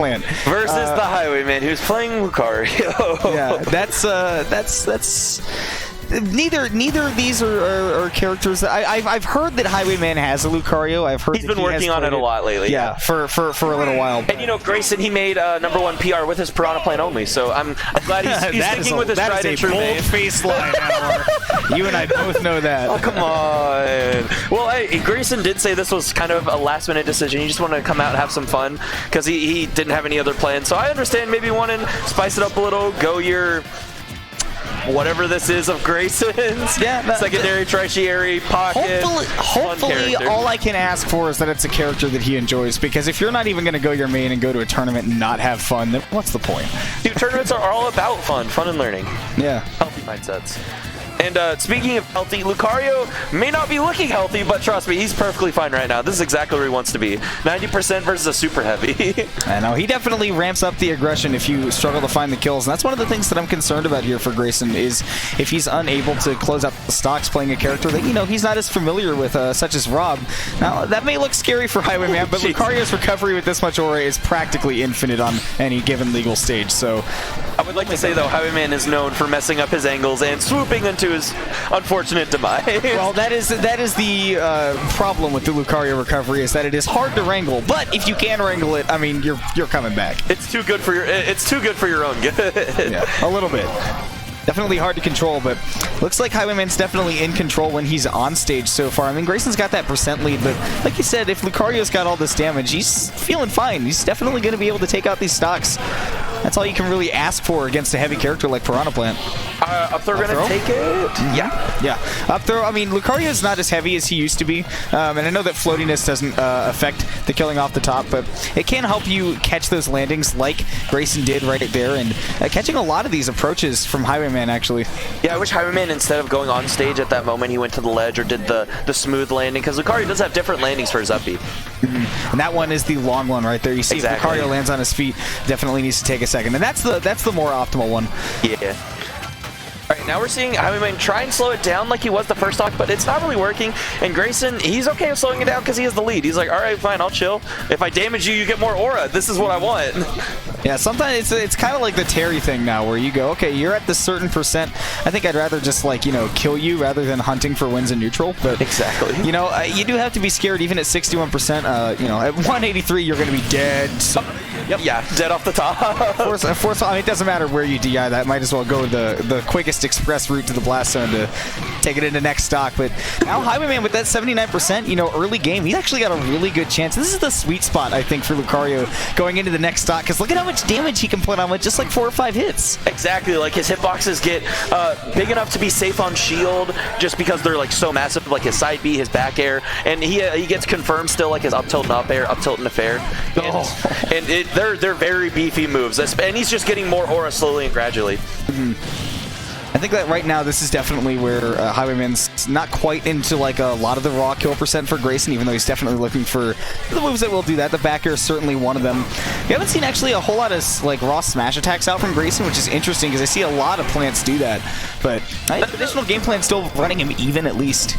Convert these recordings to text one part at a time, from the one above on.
plant. Versus the Highwayman, who's playing Lucario. Yeah, that's neither of these are characters that I've heard that Highwayman has a Lucario. I've heard he's been working on it a lot lately. Yeah, for a little while. And you know, Grayson, he made #1 PR with his Piranha Plant only, so I'm glad he's sticking with his tried and true name. Face line, you and I both know that. Oh, come on. Well, Grayson did say this was kind of a last-minute decision. He just wanted to come out and have some fun because he didn't have any other plans. So I understand maybe wanting to spice it up a little, go your whatever this is of Grayson's. Yeah, secondary, tertiary, pocket. Hopefully all I can ask for is that it's a character that he enjoys, because if you're not even going to go your main and go to a tournament and not have fun, then what's the point? Dude, tournaments are all about fun and learning. Yeah. Healthy mindsets. And speaking of healthy, Lucario may not be looking healthy, but trust me, he's perfectly fine right now. This is exactly where he wants to be. 90% versus a super heavy. I know. He definitely ramps up the aggression if you struggle to find the kills. And that's one of the things that I'm concerned about here for Grayson, is if he's unable to close out the stocks playing a character that, you know, he's not as familiar with, such as Rob. Now, that may look scary for Highwayman, but Lucario's recovery with this much aura is practically infinite on any given legal stage. So I would like to say, though, Highwayman is known for messing up his angles and swooping into his unfortunate demise. Well, that is the problem with the Lucario recovery, is that it is hard to wrangle. But if you can wrangle it, I mean, you're coming back. It's too good for your own good. Yeah, a little bit. Definitely hard to control, but looks like Highwayman's definitely in control when he's on stage so far. I mean, Grayson's got that percent lead, but like you said, if Lucario's got all this damage, he's feeling fine. He's definitely going to be able to take out these stocks. That's all you can really ask for against a heavy character like Piranha Plant. Up throw gonna take it? Yeah. Up throw, I mean, Lucario's not as heavy as he used to be, and I know that floatiness doesn't affect the killing off the top, but it can help you catch those landings like Grayson did right there, and catching a lot of these approaches from Highwayman, actually. Yeah, I wish Highwayman, instead of going on stage at that moment, he went to the ledge or did the smooth landing, because Lucario does have different landings for his up B. And that one is the long one right there. You see, exactly. If Lucario lands on his feet, definitely needs to take a second, and that's the more optimal one. Yeah. All right, now we're seeing Highwayman try and slow it down like he was the first stock, but it's not really working. And Grayson, he's okay with slowing it down because he has the lead. He's like, all right, fine, I'll chill. If I damage you, you get more aura. This is what I want. Yeah, sometimes it's kind of like the Terry thing now, where you go, okay, you're at this certain percent. I think I'd rather just, like, you know, kill you rather than hunting for wins in neutral. But exactly. You know, you do have to be scared even at 61%. You know, at 183, you're going to be dead. So, yep. Yeah, dead off the top. Of course, I mean, it doesn't matter where you DI that. Might as well go the quickest express route to the blast zone to take it into next stock. But now Highwayman with that 79%, you know, early game, he's actually got a really good chance. This is the sweet spot, I think, for Lucario going into the next stock, because look at how much damage he can put on with just like 4 or 5 hits. Exactly, like his hitboxes get big enough to be safe on shield just because they're like so massive, like his side B, his back air, and he gets confirmed still, like his up tilt and up air, up tilt and a fair. And they're very beefy moves, and he's just getting more aura slowly and gradually. I think that right now this is definitely where Highwayman's not quite into like a lot of the raw kill percent for Grayson, even though he's definitely looking for the moves that will do that. The back air is certainly one of them. We haven't seen actually a whole lot of like raw smash attacks out from Grayson, which is interesting because I see a lot of plants do that. But traditional game plan still running him even at least.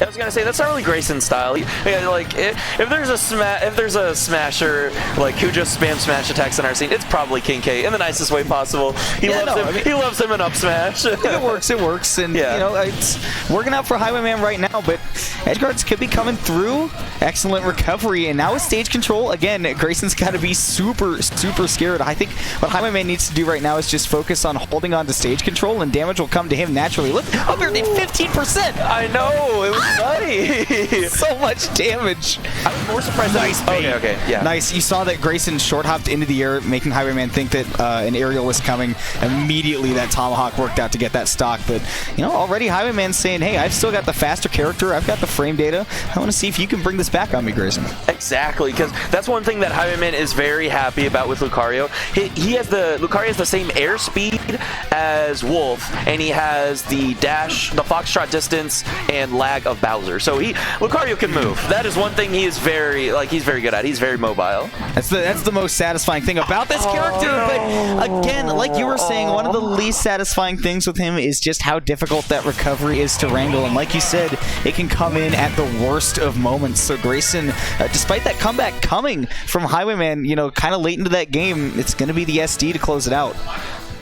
I was gonna say that's not really Grayson's style. Like if there's a smasher like who just spams smash attacks in our scene, it's probably King K in the nicest way possible. He loves him in up smash. It works, and yeah. You know, it's working out for Highwayman right now. But edge guards could be coming through. Excellent recovery, and now with stage control again, Grayson's got to be super scared. I think what Highwayman needs to do right now is just focus on holding on to stage control, and damage will come to him naturally. Look, up here, 15%. I know. It was nice. So much damage. I was more surprised. Nice. Okay, yeah. Nice. You saw that Grayson short hopped into the air, making Highwayman think that an aerial was coming. Immediately, that tomahawk worked out to get that stock. But you know, already Highwayman's saying, "Hey, I've still got the faster character. I've got the frame data. I want to see if you can bring this back on me, Grayson." Exactly, because that's one thing that Highwayman is very happy about with Lucario. Lucario has the same airspeed as Wolf, and he has the dash, the foxtrot distance, and lag of of Bowser. So Lucario can move. That is one thing he is he's very good at. He's very mobile. That's the most satisfying thing about this character. But again, like you were saying, one of the least satisfying things with him is just how difficult that recovery is to wrangle. And like you said, it can come in at the worst of moments. So Grayson, despite that comeback coming from Highwayman, you know, kind of late into that game, it's going to be the SD to close it out.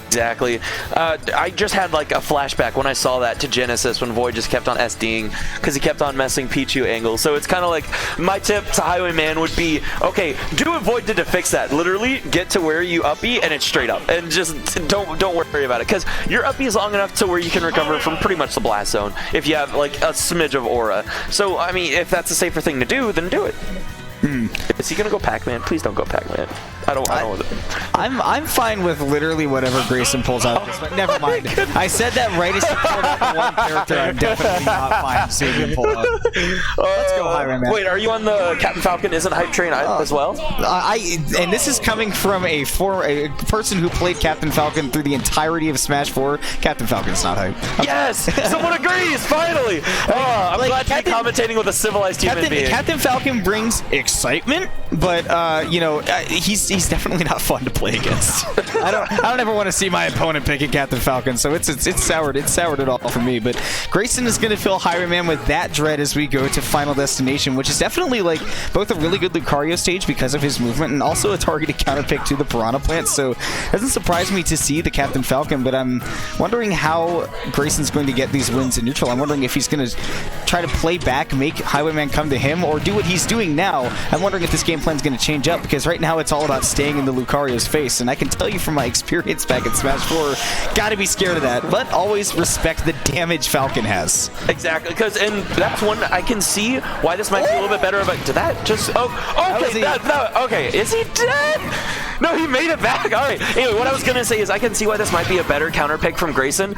Exactly. I just had like a flashback when I saw that to Genesis when Void just kept on SDing because he kept on messing Pichu angles. So it's kind of like my tip to Highwayman would be, okay, do what Void did to fix that. Literally get to where you up B and it's straight up, and just don't worry about it, because your up B is long enough to where you can recover from pretty much the blast zone if you have like a smidge of aura. So I mean, if that's a safer thing to do, then do it. Is he gonna go Pac-Man? Please don't go Pac-Man. I don't. I'm fine with literally whatever Grayson pulls out. But never mind. I said that right as he pulled out the one character. I'm definitely not fine seeing him pull out. Let's go Highwayman. Wait, are you on the Captain Falcon isn't hype train as well? And this is coming from a person who played Captain Falcon through the entirety of Smash 4. Captain Falcon's not hype. Yes, someone agrees. Finally. I'm glad to be commentating with a civilized human being. Captain Falcon brings excitement, but you know, he's definitely not fun to play against. I don't ever want to see my opponent picking Captain Falcon, so it's soured it all for me. But Grayson is going to fill Highwayman with that dread as we go to Final Destination, which is definitely like both a really good Lucario stage because of his movement and also a targeted counter pick to the Piranha Plant. So it doesn't surprise me to see the Captain Falcon, but I'm wondering how Grayson's going to get these wins in neutral. I'm wondering if he's going to try to play back, make Highwayman come to him, or do what he's doing now. I'm wondering if this game plan is going to change up, because right now it's all about staying in the Lucario's face, and I can tell you from my experience back in Smash 4, gotta be scared of that, but always respect the damage Falcon has. Exactly, and that's one I can see why this might be a little bit better. But did that just? Okay, is he dead? No, he made it back. All right. Anyway, what I was gonna say is I can see why this might be a better counter pick from Grayson,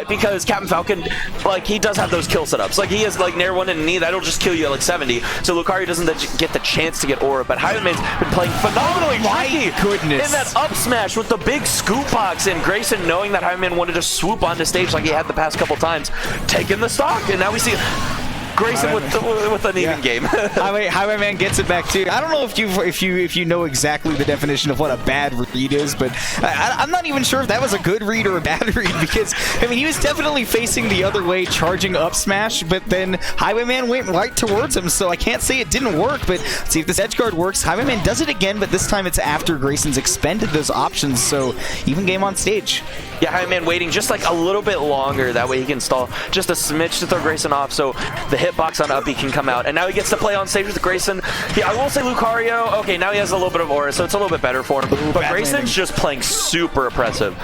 because Captain Falcon, like, he does have those kill setups. Like, he has like Nair 1 and knee that'll just kill you at like 70. So Lucario doesn't get the chance to get aura, but Highwayman's been playing phenomenally tricky in that up smash with the big scoop box, and Grayson, knowing that Highwayman wanted to swoop onto stage like he had the past couple times, taking the stock, and now we see Grayson with an even game. Highwayman gets it back too. I don't know if you know exactly the definition of what a bad read is, but I'm not even sure if that was a good read or a bad read, because I mean, he was definitely facing the other way, charging up smash, but then Highwayman went right towards him, so I can't say it didn't work. But let's see if this edge guard works. Highwayman does it again, but this time it's after Grayson's expended those options, so even game on stage. Yeah, Highwayman waiting just like a little bit longer, that way he can stall just a smidge to throw Grayson off, so the hitbox on up B can come out, and now he gets to play on stage with Grayson. Yeah, I will say Lucario, okay, now he has a little bit of aura, so it's a little bit better for him. But Grayson's just playing super oppressive.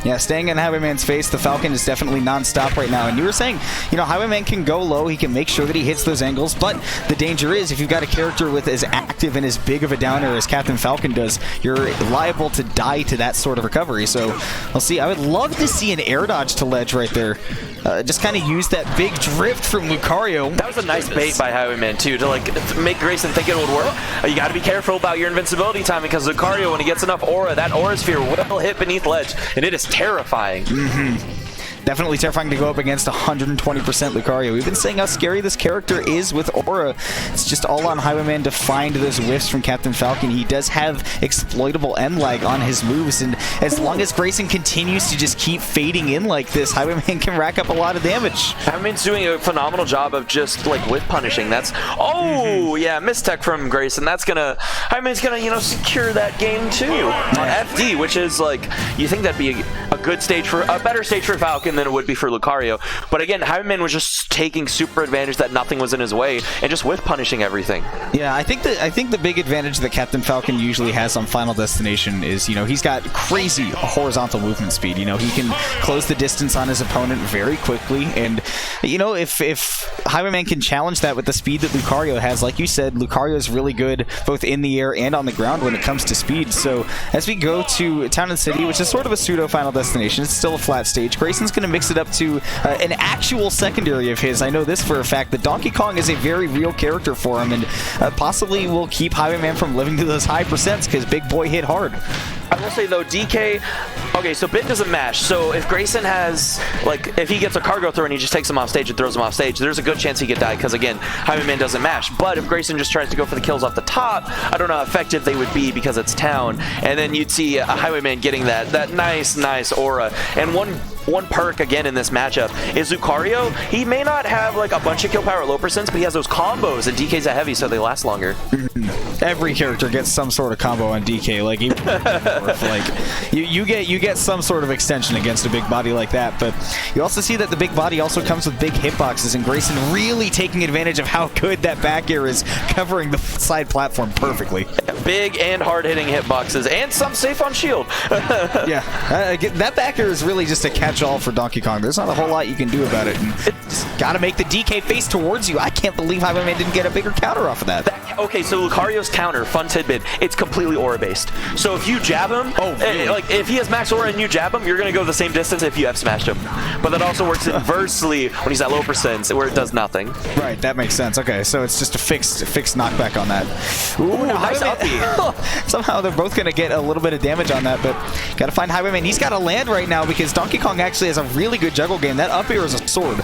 Yeah, staying in Highwayman's face, the Falcon is definitely non-stop right now. And you were saying, you know, Highwayman can go low, he can make sure that he hits those angles, but the danger is if you've got a character with as active and as big of a downer as Captain Falcon does, you're liable to die to that sort of recovery. So we'll see. I would love to see an air dodge to ledge right there. Just kind of use that big drift from Lucario. That was a nice bait by Highwayman too, to like make Grayson think it would work. You got to be careful about your invincibility timing, because Lucario, when he gets enough aura, that aura sphere will hit beneath ledge, and it is terrifying. Definitely terrifying to go up against 120% Lucario. We've been saying how scary this character is with aura. It's just all on Highwayman to find those whiffs from Captain Falcon. He does have exploitable M lag on his moves, and as long as Grayson continues to just keep fading in like this, Highwayman can rack up a lot of damage. Highwayman's doing a phenomenal job of just like whiff punishing. That's yeah, mistech from Grayson. That's gonna Highwayman's gonna, you know, secure that game too on FD, which is like, you think that'd be a good stage for a better stage for Falcon than it would be for Lucario. But again, Highwayman was just taking super advantage that nothing was in his way and just whiff punishing everything. Yeah, I think the big advantage that Captain Falcon usually has on Final Destination is, you know, he's got crazy horizontal movement speed. You know, he can close the distance on his opponent very quickly, and you know, if Highwayman can challenge that with the speed that Lucario has, like you said, Lucario is really good both in the air and on the ground when it comes to speed. So as we go to Town and City, which is sort of a pseudo Final Destination, it's still a flat stage, Grayson's going going to mix it up to an actual secondary of his. I know this for a fact, that Donkey Kong is a very real character for him, and possibly will keep Highwayman from living to those high percents because Big Boy hit hard. I will say though, DK, okay, so Bit doesn't mash, so if Grayson has, like, if he gets a cargo throw and he just takes him off stage and throws him off stage, there's a good chance he could die, because again, Highwayman doesn't mash. But if Grayson just tries to go for the kills off the top, I don't know how effective they would be because it's town, and then you'd see a Highwayman getting that nice aura. And one perk again in this matchup is Lucario. He may not have like a bunch of kill power at low percents, but he has those combos, and DK's a heavy, so they last longer. Every character gets some sort of combo on DK. Like, even like you get some sort of extension against a big body like that. But you also see that the big body also comes with big hitboxes, and Grayson really taking advantage of how good that back air is, covering the side platform perfectly. Big and hard hitting hitboxes, and some safe on shield. Yeah, that back air is really just a catch-all for Donkey Kong. There's not a whole lot you can do about it. And just gotta make the DK face towards you. I can't believe Highwayman didn't get a bigger counter off of that. Okay, so Lucario's counter, fun tidbit, it's completely aura based. So if you jab him, really? like if he has max aura and you jab him, you're gonna go the same distance if you have smashed him. But that also works inversely when he's at low percents, where it does nothing. Right, that makes sense. Okay, so it's just a fixed knockback on that. Ooh, nice uppie. Somehow they're both gonna get a little bit of damage on that, but gotta find Highwayman. He's gotta land right now because Donkey Kong actually has a really good juggle game. That up air is a sword.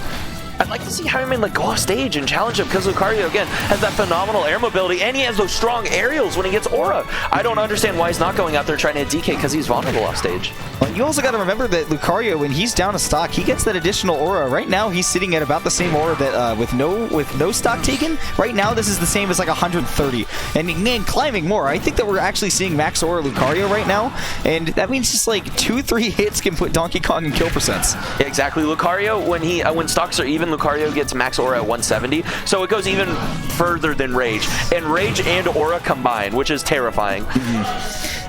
I'd like to see Highwayman like go off stage and challenge him, because Lucario again has that phenomenal air mobility, and he has those strong aerials when he gets aura. I don't understand why he's not going out there trying to hit DK, because he's vulnerable off stage. Well, you also got to remember that Lucario, when he's down a stock, he gets that additional aura. Right now, he's sitting at about the same aura that with no stock taken. Right now, this is the same as like 130, and climbing more. I think that we're actually seeing max aura Lucario right now, and that means just like 2-3 hits can put Donkey Kong in kill percents. Yeah, exactly. Lucario, when stocks are even, Lucario gets max aura at 170, so it goes even further than Rage, and Rage and aura combined, which is terrifying.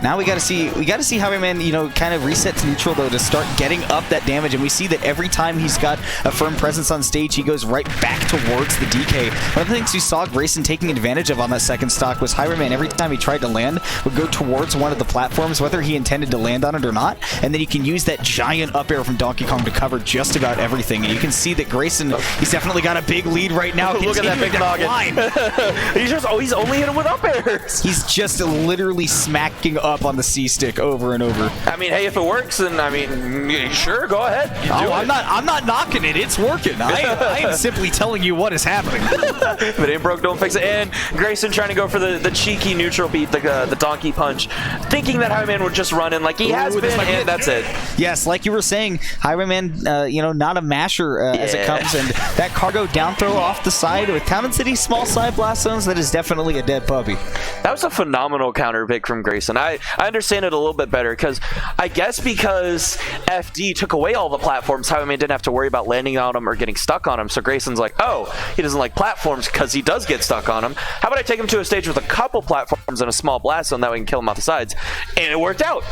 Now we got to see Highwayman, kind of reset to neutral though to start getting up that damage, and we see that every time he's got a firm presence on stage, he goes right back towards the DK. One of the things we saw Grayson taking advantage of on that second stock was Highwayman, every time he tried to land, would go towards one of the platforms, whether he intended to land on it or not, and then you can use that giant up air from Donkey Kong to cover just about everything. And you can see that Grayson, he's definitely got a big lead right now. Look at that big noggin. He's only hit him with up airs. He's just literally smacking up on the C stick over and over. I mean, hey, if it works, then I mean, sure, go ahead. I'm not knocking it. It's working. I am simply telling you what is happening. If it ain't broke, don't fix it. And Grayson trying to go for the cheeky neutral beat, the donkey punch, thinking that Highwayman would just run in like he has been, and that's it. Yes, like you were saying, Highwayman, not a masher as it comes, and that cargo down throw off the side with Town and City small side blast zones, that is definitely a dead puppy. That was a phenomenal counter pick from Grayson. I understand it a little bit better, because I guess because FD took away all the platforms, Highwayman didn't have to worry about landing on them or getting stuck on them. So Grayson's like, oh, he doesn't like platforms because he does get stuck on them. How about I take him to a stage with a couple platforms and a small blast zone, that way we can kill him off the sides? And it worked out.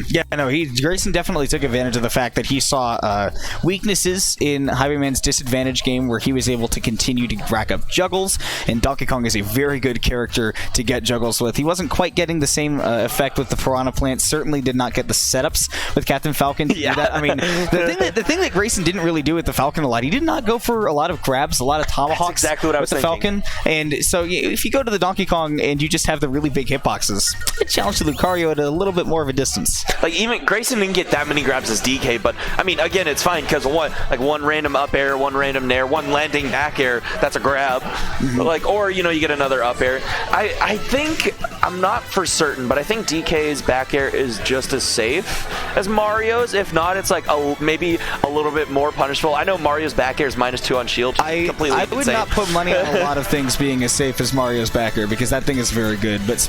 Yeah, no, Grayson definitely took advantage of the fact that he saw weaknesses in Highwayman's disadvantage game, where he was able to continue to rack up juggles, and Donkey Kong is a very good character to get juggles with. He wasn't quite getting the same effect with the Piranha Plant, certainly did not get the setups with Captain Falcon. Yeah. I mean, the thing that Grayson didn't really do with the Falcon a lot, he did not go for a lot of grabs, a lot of tomahawks. That's exactly what I was with the thinking. Falcon. And so if you go to the Donkey Kong and you just have the really big hitboxes, it challenged Lucario at a little bit more of a distance. Like, even Grayson didn't get that many grabs as DK, but I mean, again, it's fine, because one random up air, one random nair, one landing back air, that's a grab. Like, or you get another up air. I think, I'm not for certain, but I think DK's back air is just as safe as Mario's. If not, it's like maybe a little bit more punishable. I know Mario's back air is -2 on shield. I would not put money on a lot of things being as safe as Mario's back air, because that thing is very good. But